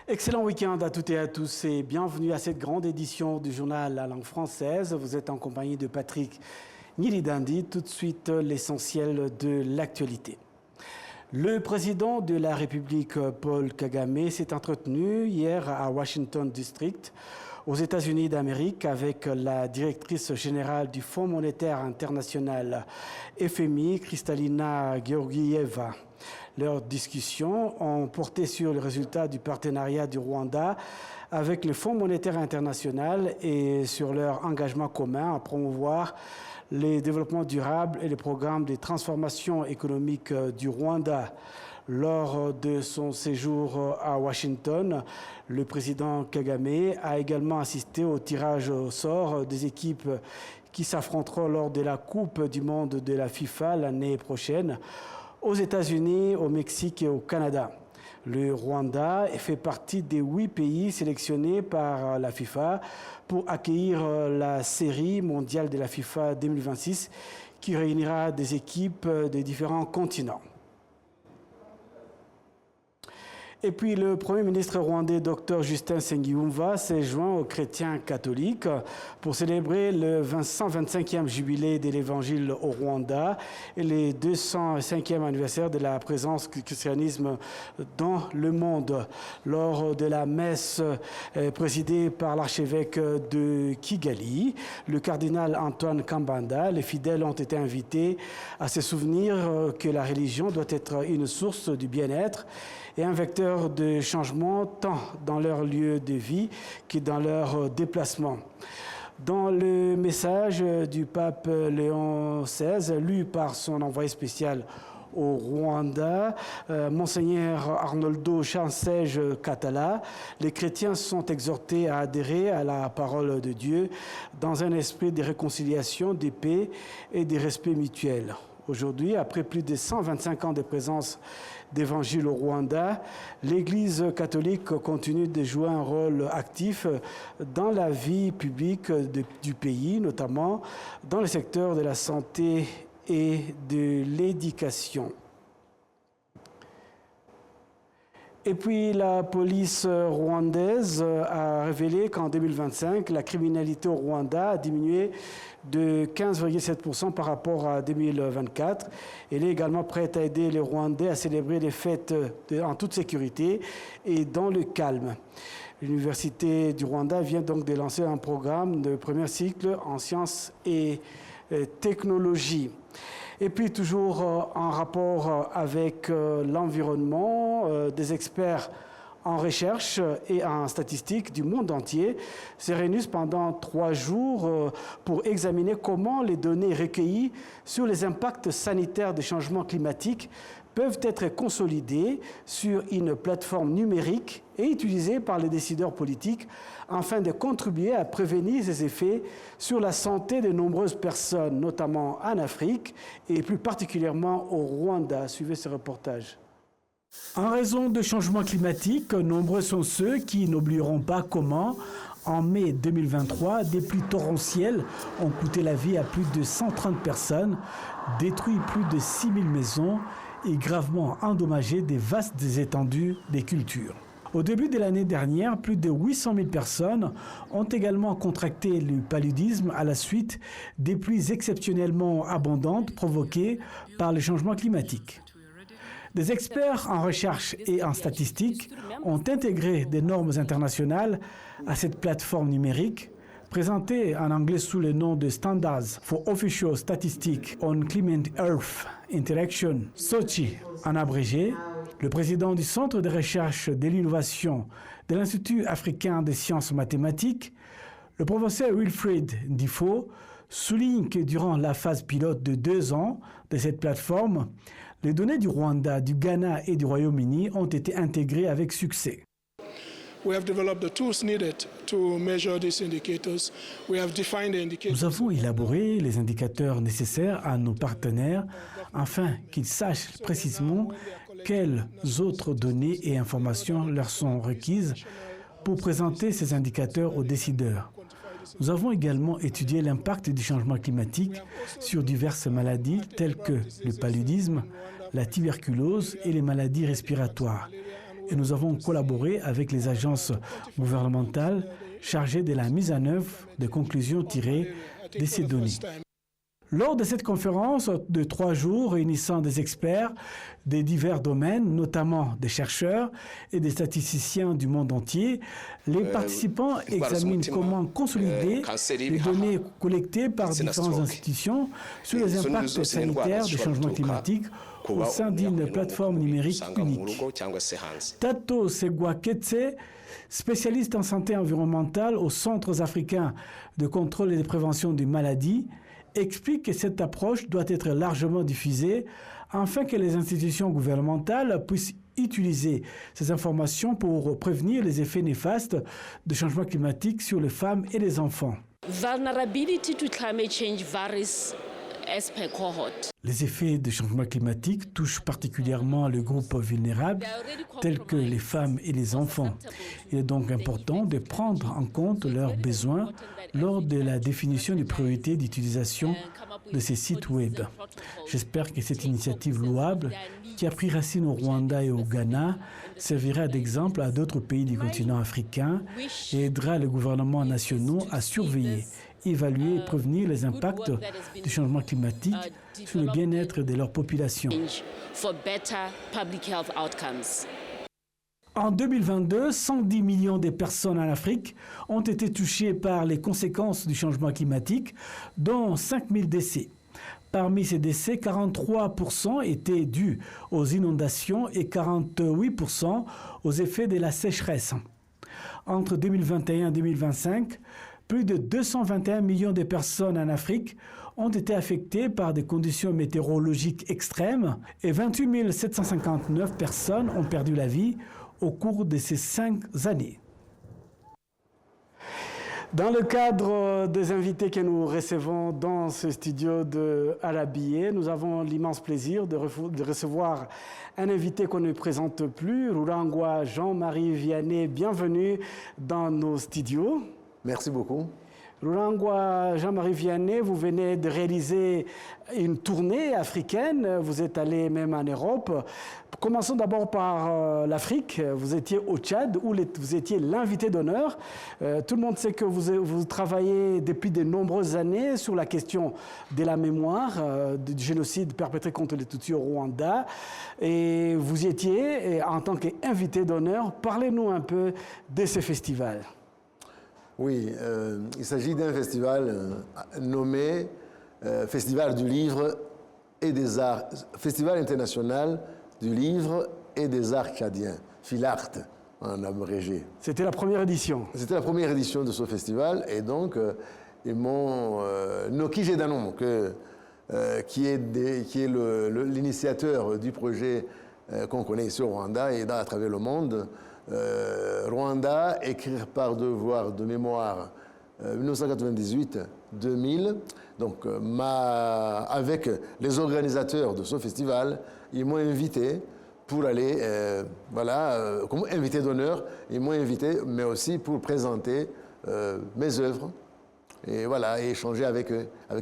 Excellent week-end à toutes et à tous et bienvenue à cette grande édition du journal La Langue Française. Vous êtes en compagnie de Patrick Nyirindandi. Tout de suite, l'essentiel de l'actualité. Le président de la République, Paul Kagame, s'est entretenu hier à Washington District, aux États-Unis d'Amérique, avec la directrice générale du Fonds monétaire international, FMI, Kristalina Georgieva. Leurs discussions ont porté sur le résultat du partenariat du Rwanda avec le Fonds monétaire international et sur leur engagement commun à promouvoir les développements durables et les programmes de transformation économique du Rwanda. Lors de son séjour à Washington, le président Kagame a également assisté au tirage au sort des équipes qui s'affronteront lors de la Coupe du monde de la FIFA l'année prochaine aux États-Unis, au Mexique et au Canada. Le Rwanda fait partie des 8 pays sélectionnés par la FIFA pour accueillir la série mondiale de la FIFA 2026 qui réunira des équipes de différents continents. Et puis le Premier ministre rwandais, Dr Justin Nsengiyumva, s'est joint aux chrétiens catholiques pour célébrer le 125e jubilé de l'Évangile au Rwanda et le 205e anniversaire de la présence du christianisme dans le monde. Lors de la messe présidée par l'archevêque de Kigali, le cardinal Antoine Kambanda, les fidèles ont été invités à se souvenir que la religion doit être une source du bien-être et un vecteur de changement tant dans leur lieu de vie que dans leur déplacement. Dans le message du pape Léon XVI, lu par son envoyé spécial au Rwanda, Monseigneur Arnoldo Chansège Katala, les chrétiens sont exhortés à adhérer à la parole de Dieu dans un esprit de réconciliation, de paix et de respect mutuel. Aujourd'hui, après plus de 125 ans de présence d'évangile au Rwanda, l'Église catholique continue de jouer un rôle actif dans la vie publique du pays, notamment dans le secteur de la santé et de l'éducation. Et puis la police rwandaise a révélé qu'en 2025, la criminalité au Rwanda a diminué de 15,7% par rapport à 2024. Elle est également prête à aider les Rwandais à célébrer les fêtes en toute sécurité et dans le calme. L'Université du Rwanda vient donc de lancer un programme de premier cycle en sciences et technologies. Et puis toujours en rapport avec l'environnement, des experts en recherche et en statistique du monde entier se réunissent pendant 3 jours pour examiner comment les données recueillies sur les impacts sanitaires des changements climatiques peuvent être consolidées sur une plateforme numérique et utilisées par les décideurs politiques afin de contribuer à prévenir ces effets sur la santé de nombreuses personnes, notamment en Afrique et plus particulièrement au Rwanda. Suivez ce reportage. En raison de changements climatiques, nombreux sont ceux qui n'oublieront pas comment, en mai 2023, des pluies torrentielles ont coûté la vie à plus de 130 personnes, détruit plus de 6000 maisons et gravement endommagé des vastes étendues des cultures. Au début de l'année dernière, plus de 800 000 personnes ont également contracté le paludisme à la suite des pluies exceptionnellement abondantes provoquées par le changement climatique. Des experts en recherche et en statistique ont intégré des normes internationales à cette plateforme numérique, présentée en anglais sous le nom de Standards for Official Statistics on Climate Earth Interaction, SOCI en abrégé. Le président du Centre de recherche de l'innovation de l'Institut africain des sciences mathématiques, le professeur Wilfried Ndifo, souligne que durant la phase pilote de 2 ans de cette plateforme, les données du Rwanda, du Ghana et du Royaume-Uni ont été intégrées avec succès. Nous avons élaboré les indicateurs nécessaires à nos partenaires afin qu'ils sachent précisément quelles autres données et informations leur sont requises pour présenter ces indicateurs aux décideurs. Nous avons également étudié l'impact du changement climatique sur diverses maladies telles que le paludisme, la tuberculose et les maladies respiratoires. et nous avons collaboré avec les agences gouvernementales chargées de la mise en œuvre des conclusions tirées de ces données. Lors de cette conférence de 3 jours réunissant des experts de divers domaines, notamment des chercheurs et des statisticiens du monde entier, les participants examinent comment consolider les données collectées par différentes institutions sur les impacts sanitaires du changement climatique au sein d'une plateforme numérique unique. Tato Segwaketse, spécialiste en santé environnementale aux centres africains de contrôle et de prévention des maladies, explique que cette approche doit être largement diffusée afin que les institutions gouvernementales puissent utiliser ces informations pour prévenir les effets néfastes du changement climatique sur les femmes et les enfants. Vulnerability to climate change varies as per cohort. Les effets du changement climatique touchent particulièrement les groupes vulnérables, tels que les femmes et les enfants. Il est donc important de prendre en compte leurs besoins lors de la définition des priorités d'utilisation de ces sites web. J'espère que cette initiative louable, qui a pris racine au Rwanda et au Ghana, servira d'exemple à d'autres pays du continent africain et aidera les gouvernements nationaux à surveiller, évaluer et prévenir les impacts du changement climatique sur le bien-être de leur population. En 2022, 110 millions de personnes en Afrique ont été touchées par les conséquences du changement climatique, dont 5 000 décès. Parmi ces décès, 43% étaient dus aux inondations et 48% aux effets de la sécheresse. Entre 2021 et 2025, plus de 221 millions de personnes en Afrique ont été affectées par des conditions météorologiques extrêmes et 28 759 personnes ont perdu la vie au cours de ces 5 années. Dans le cadre des invités que nous recevons dans ce studio de Arabié, nous avons l'immense plaisir de recevoir un invité qu'on ne présente plus, Rurangwa Jean-Marie Vianney. Bienvenue dans nos studios. Merci beaucoup. Rurangwa Jean-Marie Vianney, vous venez de réaliser une tournée africaine, vous êtes allé même en Europe. Commençons d'abord par l'Afrique. Vous étiez au Tchad où vous étiez l'invité d'honneur. Tout le monde sait que vous travaillez depuis de nombreuses années sur la question de la mémoire du génocide perpétré contre les Tutsis au Rwanda. Et vous y étiez en tant qu'invité d'honneur. Parlez-nous un peu de ce festival. Oui, il s'agit d'un festival nommé Festival du livre et des arts, Festival international du livre et des arts tchadiens, FILART en abrégé. C'était la première édition. C'était la première édition de ce festival et donc ils m'ont Noki Gedanon, qui est l'initiateur du projet qu'on connaît ici au Rwanda et à travers le monde. Rwanda, écrire par devoir de mémoire 1998-2000. Donc, avec les organisateurs de ce festival, ils m'ont invité pour aller, comme invité d'honneur, ils m'ont invité, mais aussi pour présenter mes œuvres et voilà, et échanger avec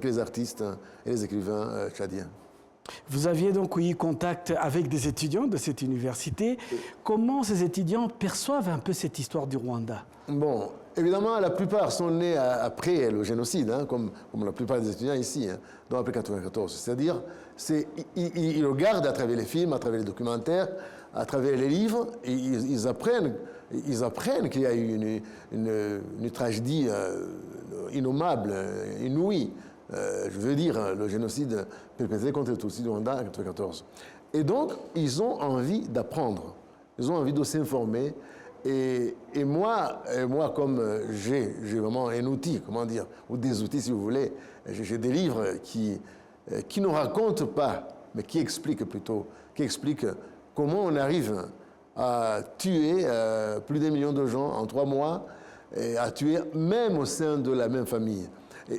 les artistes et les écrivains tchadiens. Vous aviez donc eu contact avec des étudiants de cette université. Comment ces étudiants perçoivent un peu cette histoire du Rwanda? Bon, évidemment, la plupart sont nés après le génocide, hein, comme la plupart des étudiants ici, hein, donc après 1994. C'est-à-dire, ils regardent à travers les films, à travers les documentaires, à travers les livres, et ils apprennent qu'il y a eu une tragédie innommable, inouïe. Je veux dire, le génocide perpétré contre les Tutsis du Rwanda en 1994. Et donc, ils ont envie d'apprendre, ils ont envie de s'informer. Et moi, comme j'ai vraiment un outil, comment dire, ou des outils si vous voulez, j'ai des livres qui ne racontent pas, mais qui expliquent plutôt, comment on arrive à tuer plus d'1 million de gens en 3 mois, et à tuer même au sein de la même famille.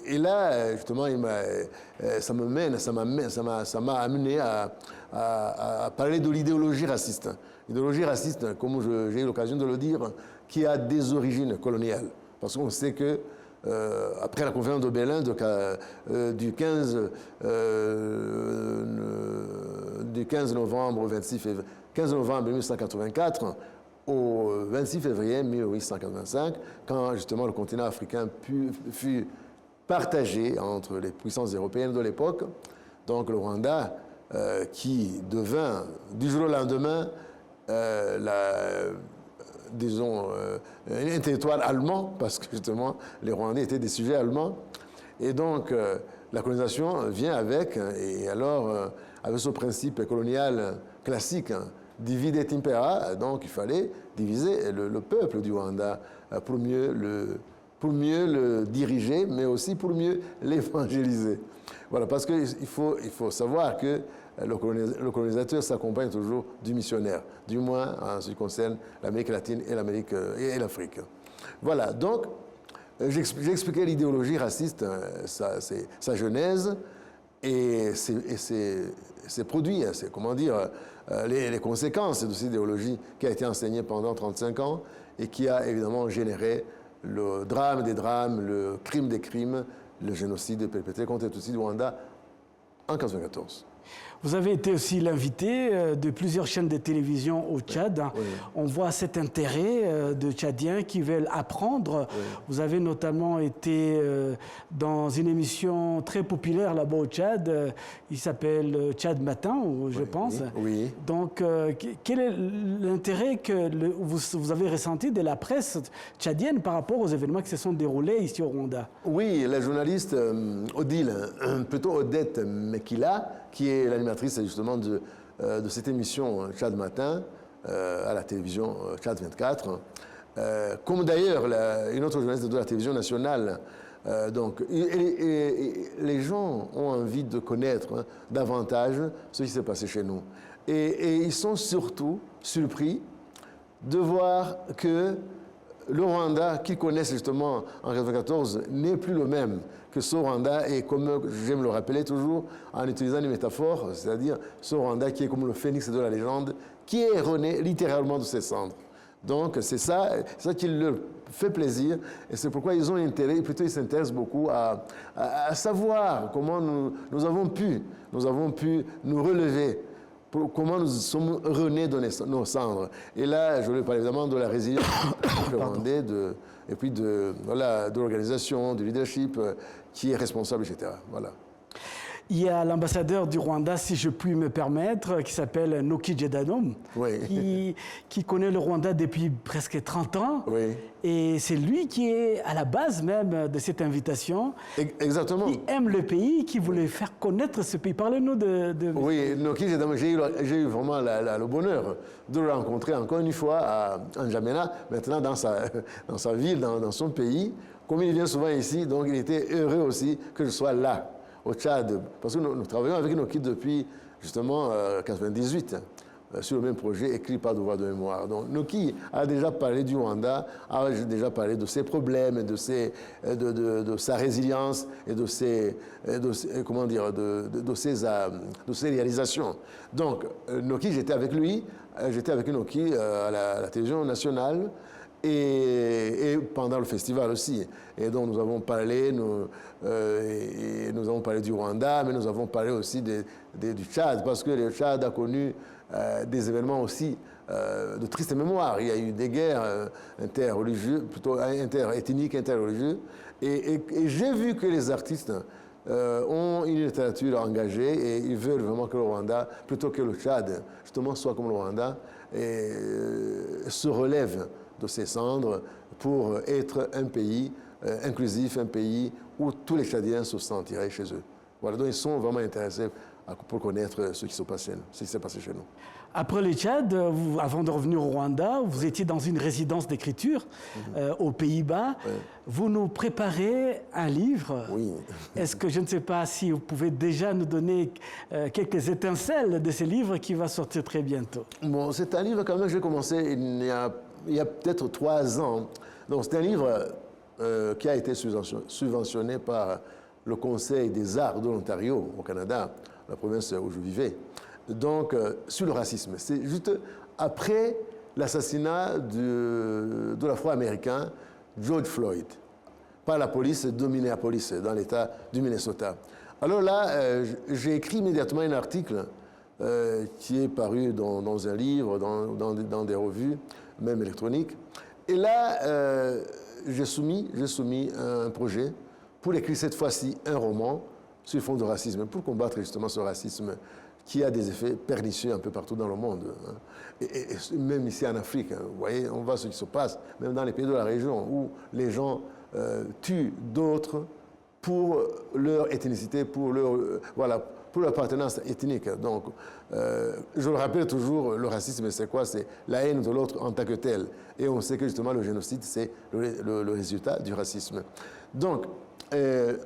Et là, justement, ça m'a amené à parler de l'idéologie raciste. L'idéologie raciste, comme j'ai eu l'occasion de le dire, qui a des origines coloniales. Parce qu'on sait que, après la conférence de Berlin du 15 novembre 15 novembre 1984, au 26 février 1885, quand justement le continent africain fut partagé entre les puissances européennes de l'époque. Donc le Rwanda, qui devint du jour au lendemain, disons, un territoire allemand, parce que justement les Rwandais étaient des sujets allemands. Et donc la colonisation vient avec, et alors avec ce principe colonial classique, divide et impera, donc il fallait diviser le peuple du Rwanda pour mieux le diriger, mais aussi pour mieux l'évangéliser. Voilà, parce qu'il faut savoir que le colonisateur s'accompagne toujours du missionnaire, du moins en ce qui concerne l'Amérique latine et l'Afrique. Voilà, donc j'ai expliqué l'idéologie raciste, sa genèse et ses produits, comment dire, les conséquences de cette idéologie qui a été enseignée pendant 35 ans et qui a évidemment généré le drame des drames, le crime des crimes, le génocide perpétré contre les Tutsis du Rwanda en 1994. Vous avez été aussi l'invité de plusieurs chaînes de télévision au Tchad. Oui. On voit cet intérêt de Tchadiens qui veulent apprendre. Oui. Vous avez notamment été dans une émission très populaire là-bas au Tchad. Il s'appelle Tchad Matin, je pense. Oui. Donc, quel est l'intérêt que vous avez ressenti de la presse tchadienne par rapport aux événements qui se sont déroulés ici au Rwanda? Oui, la journaliste Odette Mekila, qui est l'animatrice justement de cette émission Tchad Matin à la télévision Tchad 24, comme d'ailleurs une autre journaliste de la télévision nationale. Donc, les gens ont envie de connaître davantage ce qui s'est passé chez nous. Et ils sont surtout surpris de voir que le Rwanda, qu'ils connaissent justement en 1994, n'est plus le même que ce Rwanda, et comme j'aime le rappeler toujours, en utilisant une métaphore, c'est-à-dire ce Rwanda qui est comme le phénix de la légende, qui est rené littéralement de ses cendres. Donc c'est ça qui leur fait plaisir, et c'est pourquoi ils ont intérêt, plutôt ils s'intéressent beaucoup à savoir comment nous avons pu nous relever, comment nous sommes renés de nos cendres. Et là, je voulais parler évidemment de la résilience rwandais, et puis de l'organisation, du leadership qui est responsable, etc. Voilà. Il y a l'ambassadeur du Rwanda, si je puis me permettre, qui s'appelle Noki Jedadom, oui. qui connaît le Rwanda depuis presque 30 ans. Oui. Et c'est lui qui est à la base même de cette invitation. Exactement. Qui aime le pays, qui voulait faire connaître ce pays. Parlez-nous de... Oui, Noki Jedadom, j'ai eu vraiment le bonheur de le rencontrer encore une fois à N'Djamena, maintenant dans sa ville, dans son pays. Comme il vient souvent ici, donc il était heureux aussi que je sois là, au Tchad, parce que nous travaillons avec Noki depuis justement 1998 sur le même projet écrit par Devoir de mémoire. Donc Noki a déjà parlé du Rwanda, a déjà parlé de ses problèmes, de sa résilience et de ses réalisations. Donc Noki, j'étais avec Noki à la télévision nationale. Et pendant le festival aussi. Et donc nous avons parlé, nous avons parlé du Rwanda, mais nous avons parlé aussi du Tchad, parce que le Tchad a connu des événements aussi de triste mémoire. Il y a eu des guerres interreligieuses, plutôt interethniques, interreligieuses. Et j'ai vu que les artistes ont une littérature engagée et ils veulent vraiment que le Rwanda, plutôt que le Tchad, justement, soit comme le Rwanda et se relève de ses cendres pour être un pays inclusif, un pays où tous les Tchadiens se sentiraient chez eux. Voilà, donc ils sont vraiment intéressés pour connaître ce qui s'est passé chez nous. Après le Tchad, avant de revenir au Rwanda, vous étiez dans une résidence d'écriture aux Pays-Bas. Oui. Vous nous préparez un livre. Oui. Est-ce que je ne sais pas si vous pouvez déjà nous donner quelques étincelles de ce livre qui va sortir très bientôt? Bon, c'est un livre quand même que j'ai commencé il y a peut-être 3 ans. Donc c'est un livre qui a été subventionné par le Conseil des arts de l'Ontario au Canada, la province où je vivais. Donc sur le racisme. C'est juste après l'assassinat de l'Afro-Américain George Floyd par la police de Minneapolis, dans l'État du Minnesota. Alors là, j'ai écrit immédiatement un article qui est paru dans un livre, dans des revues, même électronique. Et là, j'ai soumis un projet pour écrire cette fois-ci un roman sur le fond de racisme, pour combattre justement ce racisme qui a des effets pernicieux un peu partout dans le monde. Et même ici en Afrique, vous voyez, on voit ce qui se passe, même dans les pays de la région, où les gens tuent d'autres pour leur ethnicité, pour leur appartenance ethnique. Donc, je le rappelle toujours, le racisme, c'est quoi? C'est la haine de l'autre en tant que tel. Et on sait que justement, le génocide, c'est le résultat du racisme. Donc, j'ai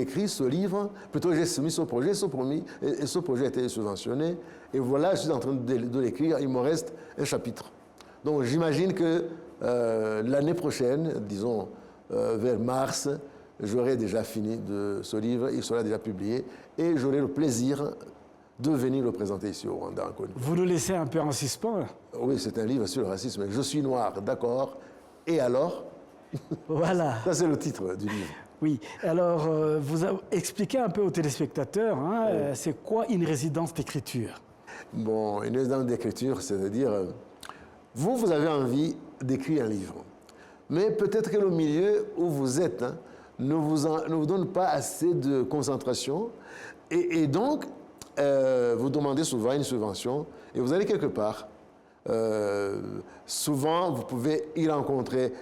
écrit ce livre, plutôt j'ai soumis ce projet, et ce projet a été subventionné. Et voilà, je suis en train de l'écrire, il me reste un chapitre. Donc, j'imagine que l'année prochaine, disons vers mars, j'aurai déjà fini de ce livre, il sera déjà publié, et j'aurai le plaisir de venir le présenter ici au Rwanda. Vous nous laissez un peu en suspens. Oui, c'est un livre sur le racisme. Je suis noir, d'accord. Et alors? Voilà. Ça, c'est le titre du livre. Oui. Alors, vous expliquez un peu aux téléspectateurs, hein, Oui. c'est quoi une résidence d'écriture? Bon, une résidence d'écriture, c'est-à-dire, vous avez envie d'écrire un livre. Mais peut-être que le milieu où vous êtes ne vous donne pas assez de concentration. Et donc, vous demandez souvent une subvention et vous allez quelque part. Souvent, vous pouvez y rencontrer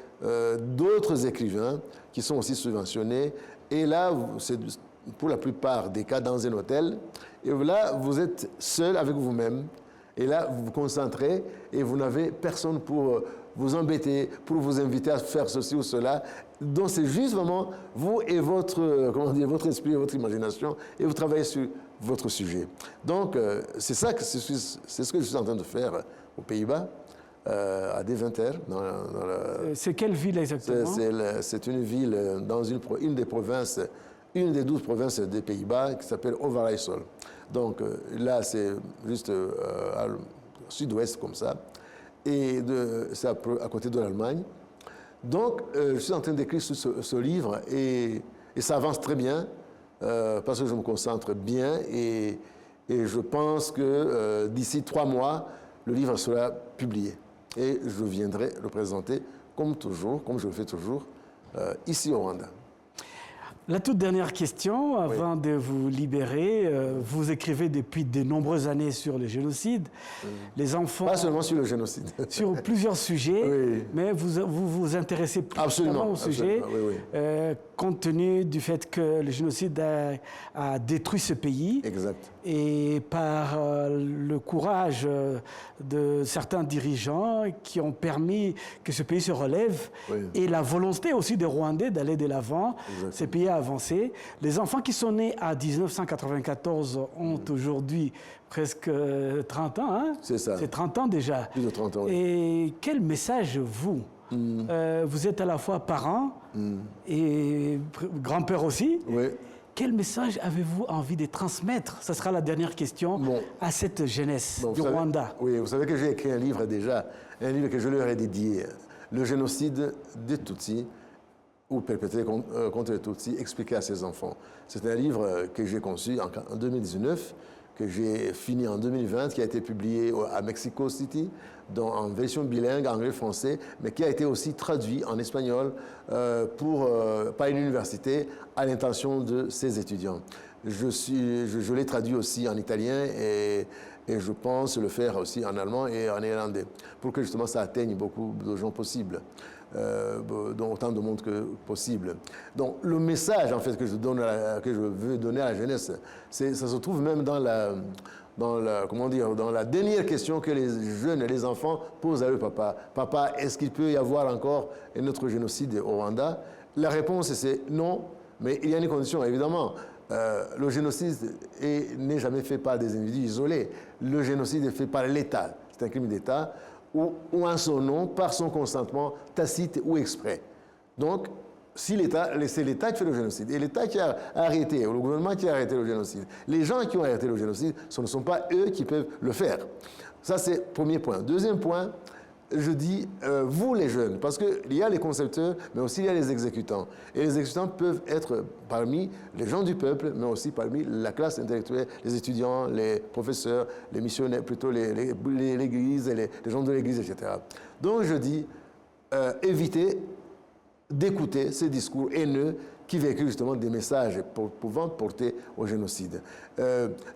d'autres écrivains qui sont aussi subventionnés. Et là, c'est pour la plupart des cas dans un hôtel. Et là, vous êtes seul avec vous-même. Et là, vous vous concentrez et vous n'avez personne pour vous embêter, pour vous inviter à faire ceci ou cela. Donc, c'est juste vraiment vous et votre esprit et votre imagination, et vous travaillez sur votre sujet. Donc, c'est ce que je suis en train de faire aux Pays-Bas, à Deventer. C'est quelle ville exactement? C'est une ville dans une des provinces, une des 12 provinces des Pays-Bas qui s'appelle Overijssel. Donc là, c'est juste à sud-ouest comme ça. Et c'est à côté de l'Allemagne. Donc, je suis en train d'écrire ce livre et ça avance très bien parce que je me concentre bien et je pense que d'ici 3 mois, le livre sera publié. Et je viendrai le présenter comme toujours, comme je le fais toujours, ici au Rwanda. La toute dernière question, avant de vous libérer, vous écrivez depuis de nombreuses années sur le génocide. Les enfants... Pas seulement sur le génocide. Sur plusieurs sujets, Oui. mais vous vous intéressez Absolument, au sujet, absolument, oui. Compte tenu du fait que le génocide a détruit ce pays. Exact. Et par le courage de certains dirigeants qui ont permis que ce pays se relève, Oui. et la volonté aussi des Rwandais d'aller de l'avant, Exactement. ce pays a avancé. Les enfants qui sont nés à 1994 ont aujourd'hui presque 30 ans. Hein? C'est ça. C'est 30 ans déjà. Plus de 30 ans, oui. Et quel message, vous vous êtes à la fois parent et grand-père aussi. Oui. Quel message avez-vous envie de transmettre? Ce sera la dernière question à cette jeunesse du Rwanda. Oui, vous savez que j'ai écrit un livre déjà, un livre que je leur ai dédié, Le génocide des Tutsis, ou perpétré contre les Tutsis, expliqué à ses enfants. C'est un livre que j'ai conçu en 2019, que j'ai fini en 2020, qui a été publié à Mexico City, en version bilingue, anglais-français, mais qui a été aussi traduit en espagnol par une université à l'intention de ses étudiants. Je l'ai traduit aussi en italien et je pense le faire aussi en allemand et en néerlandais, pour que justement ça atteigne beaucoup de gens possibles. Dans autant de monde que possible. Donc le message en fait que je veux donner à la jeunesse, ça se trouve même dans la dernière question que les jeunes et les enfants posent à leur papa. Papa, est-ce qu'il peut y avoir encore un autre génocide au Rwanda? La réponse c'est non, mais il y a une condition évidemment. Le génocide n'est jamais fait par des individus isolés. Le génocide est fait par l'État. C'est un crime d'État. Ou en son nom, par son consentement tacite ou exprès. Donc, c'est l'État qui fait le génocide. Et l'État qui a arrêté, ou le gouvernement qui a arrêté le génocide. Les gens qui ont arrêté le génocide, ce ne sont pas eux qui peuvent le faire. Ça, c'est le premier point. Deuxième point, je dis vous les jeunes, parce qu'il y a les concepteurs, mais aussi il y a les exécutants. Et les exécutants peuvent être parmi les gens du peuple, mais aussi parmi la classe intellectuelle, les étudiants, les professeurs, les missionnaires, plutôt l'Église, et les gens de l'Église, etc. Donc je dis, évitez d'écouter ces discours haineux qui véhiculent justement des messages pouvant porter au génocide.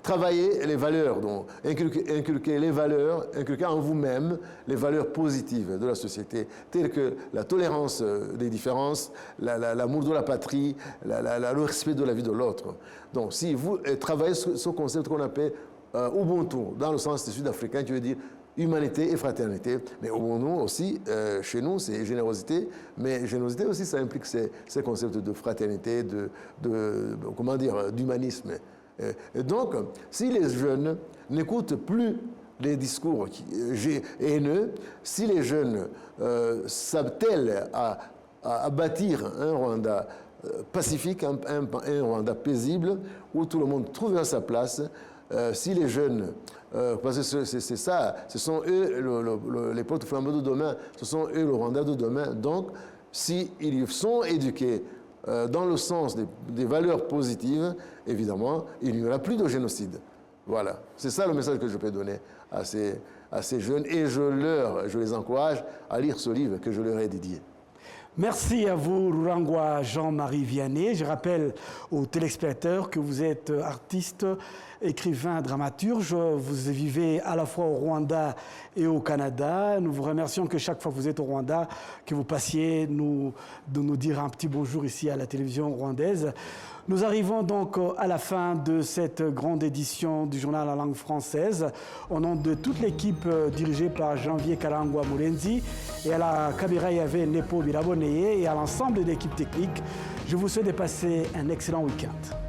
Travailler les valeurs, donc inculquer les valeurs, inculquer en vous-même les valeurs positives de la société, telles que la tolérance des différences, l'amour de la patrie, le respect de la vie de l'autre. Donc si vous travaillez ce concept qu'on appelle Ubuntu, dans le sens sud-africain, qui veut dire humanité et fraternité, mais au nous aussi, chez nous, c'est générosité, mais générosité aussi, ça implique ces concepts de fraternité, comment dire, d'humanisme. Et donc, si les jeunes n'écoutent plus les discours haineux, si les jeunes s'attellent à bâtir un Rwanda pacifique, un Rwanda paisible, où tout le monde trouvera sa place, si les jeunes, parce que c'est ça, ce sont eux les porte-flambeaux de demain, ce sont eux le Rwanda de demain. Donc, s'ils sont éduqués dans le sens des valeurs positives, évidemment, il n'y aura plus de génocide. Voilà, c'est ça le message que je peux donner à ces jeunes, et je les encourage à lire ce livre que je leur ai dédié. Merci à vous, Rurangwa Jean-Marie Vianney. Je rappelle aux téléspectateurs que vous êtes artiste, écrivain, dramaturge. Vous vivez à la fois au Rwanda et au Canada. Nous vous remercions que chaque fois que vous êtes au Rwanda, que vous passiez de nous dire un petit bonjour ici à la télévision rwandaise. Nous arrivons donc à la fin de cette grande édition du journal en langue française. Au nom de toute l'équipe dirigée par Janvier Karangwa Murenzi et à la caméra, il y avait Nepo Biraboneye et à l'ensemble de l'équipe technique, je vous souhaite de passer un excellent week-end.